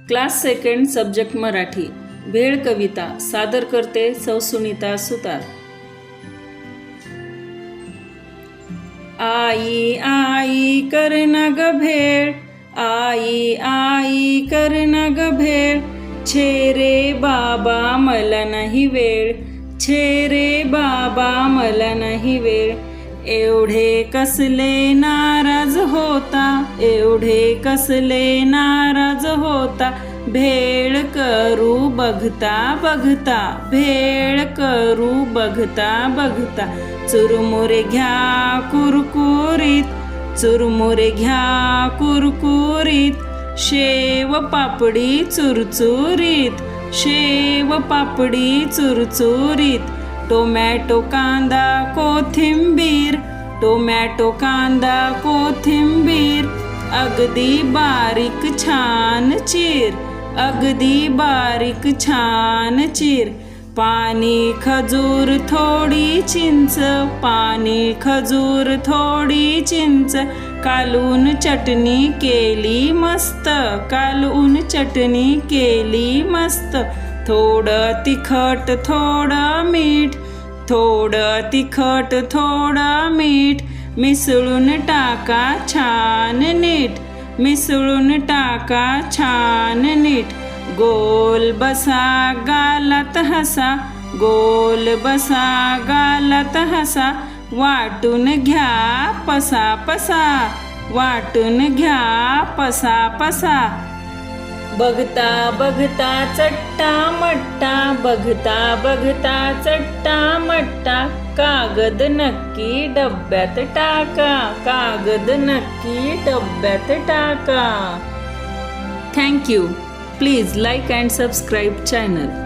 Class second subject Marathi भेळ कविता सादर करते सौ सुनीता सुतार। आई आई करना ग भेळ, आई आई करना ग भेळ, छे रे बाबा मला नाही वेळ, छे रे बाबा मला नाही वेळ। एवढे कसले नाराज होता, एवढे कसले नाराज होता, भेळ करू बघता बघता, भेळ करू बघता बघता। चुरमुरे घ्या कुरकुरीत, चुरमुरे घ्या कुरकुरीत, शेव पापडी चुरचुरीत, शेव पापडी चुरचुरीत। टोमॅटो कांदा कोथिंबीर, टोमॅटो कांदा कोथिंबीर, अगदी बारीक छान चीर, अगदी बारीक छान चीर। पाणी खजूर थोडी चिंच, पाणी खजूर थोडी चिंच, कालून चटणी केली मस्त, कालून चटणी केली मस्त। थोडं तिखट थोडं मीठ, थोडं तिखट थोडं मीठ, मिसळून टाका छान नीट, मिसळून टाका छान नीट। गोल बसा गालात हसा, गोल बसा गालात हसा, वाटून घ्या पसा पसा, वाटून घ्या पसा पसा। बघता बघता चट्टा मट्टा, बघता बघता चट्टा मट्टा, कागद नक्की डब्यात टाका, कागद नक्की डब्यात टाका। Thank you. Please like and subscribe channel.